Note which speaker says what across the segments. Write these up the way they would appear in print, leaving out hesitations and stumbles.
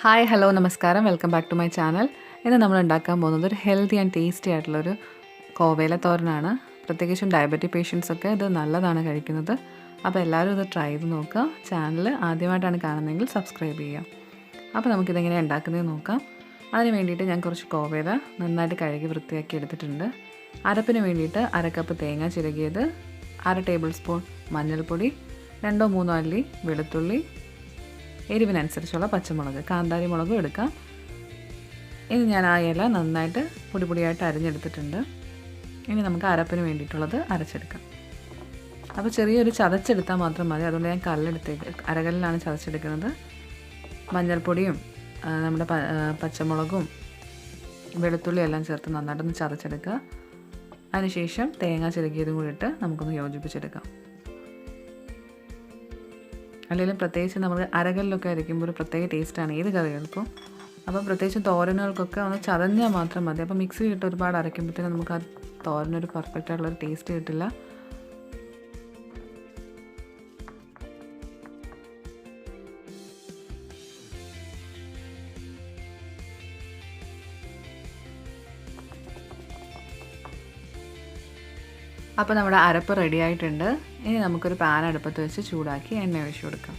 Speaker 1: Hi hello നമസ്കാരം welcome back to my channel. ഇന്ന് നമ്മൾ ഉണ്ടാക്കാൻ പോകുന്നത് ഒരു ഹെൽത്തി ആൻഡ് ടേസ്റ്റി ആയിട്ടുള്ളൊരു കോവേല തോരനാണ്. പ്രത്യേകിച്ചും ഡയബറ്റിക് പേഷ്യൻസൊക്കെ ഇത് നല്ലതാണ് കഴിക്കുന്നത്. അപ്പോൾ എല്ലാവരും ഇത് ട്രൈ ചെയ്ത് നോക്കുക. ചാനൽ ആദ്യമായിട്ടാണ് കാണുന്നതെങ്കിൽ സബ്സ്ക്രൈബ് ചെയ്യുക. അപ്പോൾ നമുക്കിതെങ്ങനെ ഉണ്ടാക്കുന്നത് നോക്കാം. അതിന് വേണ്ടിയിട്ട് ഞാൻ കുറച്ച് കോവേല നന്നായിട്ട് കഴുകി വൃത്തിയാക്കി എടുത്തിട്ടുണ്ട്. അരപ്പിന് വേണ്ടിയിട്ട് 1 കപ്പ് തേങ്ങ ചിരകിയത്, 1/2 ടേബിൾ സ്പൂൺ മഞ്ഞൾപ്പൊടി, 2-3 അല്ലി വെളുത്തുള്ളി, എരിവിനനുസരിച്ചുള്ള പച്ചമുളക്, കാന്താരി മുളകും എടുക്കാം. ഇനി ഞാൻ ആ ഇല നന്നായിട്ട് പൊടിയായിട്ട് അരിഞ്ഞെടുത്തിട്ടുണ്ട്. ഇനി നമുക്ക് അരപ്പിന് വേണ്ടിയിട്ടുള്ളത് അരച്ചെടുക്കാം. അപ്പോൾ ചെറിയൊരു ചതച്ചെടുത്താൽ മാത്രം മതി. അതുകൊണ്ട് ഞാൻ അരകല്ലിലാണ് ചതച്ചെടുക്കുന്നത്. മഞ്ഞൾപ്പൊടിയും നമ്മുടെ പച്ചമുളകും വെളുത്തുള്ളിയും എല്ലാം ചേർത്ത് നന്നായിട്ടൊന്ന് ചതച്ചെടുക്കുക. അതിനുശേഷം തേങ്ങ ചിരകിയതും കൂടി ഇട്ട് നമുക്കൊന്ന് യോജിപ്പിച്ചെടുക്കാം. അല്ലെങ്കിൽ പ്രത്യേകിച്ച് നമ്മൾ അരകല്ലിലൊക്കെ അരയ്ക്കുമ്പോൾ ഒരു പ്രത്യേക ടേസ്റ്റാണ് ഏത് കറികൾക്കും. അപ്പോൾ പ്രത്യേകിച്ച് തോരനുകൾക്കൊക്കെ ഒന്ന് ചതഞ്ഞാൽ മാത്രം മതി. അപ്പോൾ മിക്സിയിലിട്ട് ഒരുപാട് അരയ്ക്കുമ്പോഴത്തേനും നമുക്ക് ആ തോരനൊരു പെർഫെക്റ്റ് ആയിട്ടുള്ളൊരു ടേസ്റ്റ് കിട്ടില്ല. അപ്പോൾ നമ്മുടെ അരപ്പ് റെഡി ആയിട്ടുണ്ട്. ഇനി നമുക്കൊരു പാൻ അടുപ്പത്ത് വെച്ച് ചൂടാക്കി എണ്ണ ഒഴിച്ച് കൊടുക്കാം.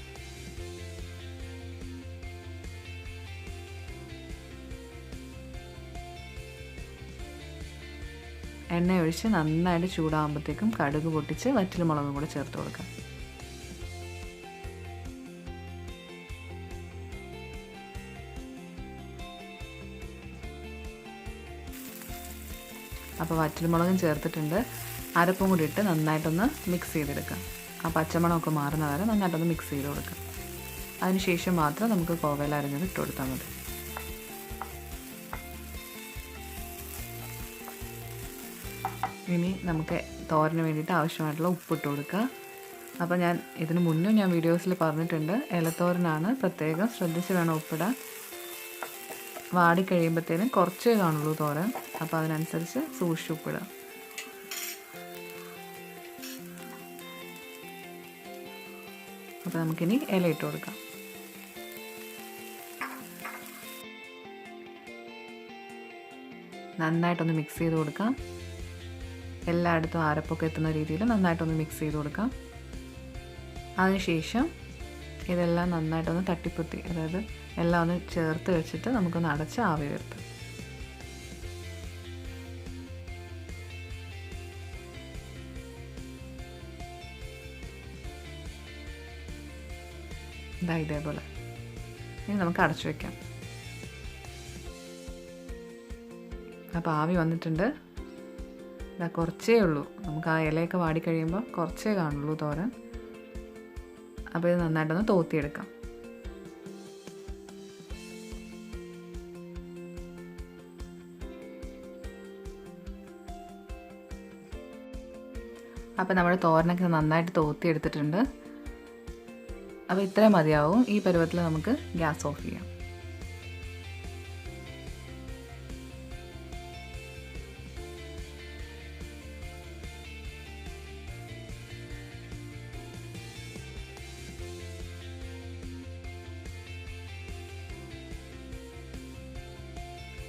Speaker 1: എണ്ണ ഒഴിച്ച് നന്നായിട്ട് ചൂടാകുമ്പോഴത്തേക്കും കടുക് പൊട്ടിച്ച് വറ്റൽമുളകും കൂടെ ചേർത്ത് കൊടുക്കാം. അപ്പോൾ വറ്റൽമുളകും ചേർത്തിട്ടുണ്ട്. അരപ്പും കൂടി ഇട്ട് നന്നായിട്ടൊന്ന് മിക്സ് ചെയ്തെടുക്കാം. ആ പച്ചമണമൊക്കെ മാറുന്ന വരെ നന്നായിട്ടൊന്ന് മിക്സ് ചെയ്ത് കൊടുക്കാം. അതിനുശേഷം മാത്രം നമുക്ക് കോവേല അരിഞ്ഞത് ഇട്ട് കൊടുത്താൽ മതി. ഇനി നമുക്ക് തോരന് വേണ്ടിയിട്ട് ആവശ്യമായിട്ടുള്ള ഉപ്പിട്ട് കൊടുക്കുക. അപ്പോൾ ഞാൻ ഇതിന് മുന്നേ ഞാൻ വീഡിയോസിൽ പറഞ്ഞിട്ടുണ്ട്, ഇലത്തോരനാണ്, പ്രത്യേകം ശ്രദ്ധിച്ച് വേണം ഉപ്പിടാൻ. വാടിക്കഴിയുമ്പോഴത്തേനും കുറച്ചേ കാണുള്ളൂ തോരൻ. അപ്പോൾ അതിനനുസരിച്ച് സൂക്ഷിച്ച് ഉപ്പിടാം. അപ്പോൾ നമുക്കിനി ഇല ഇട്ട് കൊടുക്കാം. നന്നായിട്ടൊന്ന് മിക്സ് ചെയ്ത് കൊടുക്കാം. എല്ലായിടത്തും അരപ്പൊക്കെ എത്തുന്ന രീതിയിൽ നന്നായിട്ടൊന്ന് മിക്സ് ചെയ്ത് കൊടുക്കാം. അതിനുശേഷം ഇതെല്ലാം നന്നായിട്ടൊന്ന് തട്ടിപ്പൊത്തി, അതായത് എല്ലാം ഒന്ന് ചേർത്ത് വെച്ചിട്ട് നമുക്കൊന്ന് അടച്ച് ആവി വരുത്താം. ഇതേപോലെ ഇനി നമുക്ക് അടച്ചു വയ്ക്കാം. അപ്പോൾ ആവി വന്നിട്ടുണ്ട്. കുറച്ചേ ഉള്ളൂ, നമുക്ക് ആ ഇലയൊക്കെ വാടിക്കഴിയുമ്പോൾ കുറച്ചേ കാണുള്ളൂ തോരൻ. അപ്പോൾ ഇത് നന്നായിട്ടൊന്ന് തോത്തിയെടുക്കാം. അപ്പോൾ നമ്മുടെ തോരനൊക്കെ നന്നായിട്ട് തോത്തിയെടുത്തിട്ടുണ്ട്. അപ്പോൾ ഇത്രയും മതിയാവും. ഈ പരുവത്തിൽ നമുക്ക് ഗ്യാസ് ഓഫ് ചെയ്യാം.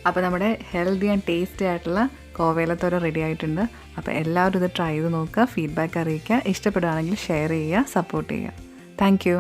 Speaker 1: അപ്പോൾ നമ്മുടെ ഹെൽത്തി ആൻഡ് ടേസ്റ്റി ആയിട്ടുള്ള കോവേലത്തോര റെഡി ആയിട്ടുണ്ട്. അപ്പോൾ എല്ലാവരും ഇത് ട്രൈ ചെയ്ത് നോക്കുക, ഫീഡ്ബാക്ക് അറിയിക്കുക. ഇഷ്ടപ്പെടുകയാണെങ്കിൽ ഷെയർ ചെയ്യുക, സപ്പോർട്ട് ചെയ്യുക. Thank you.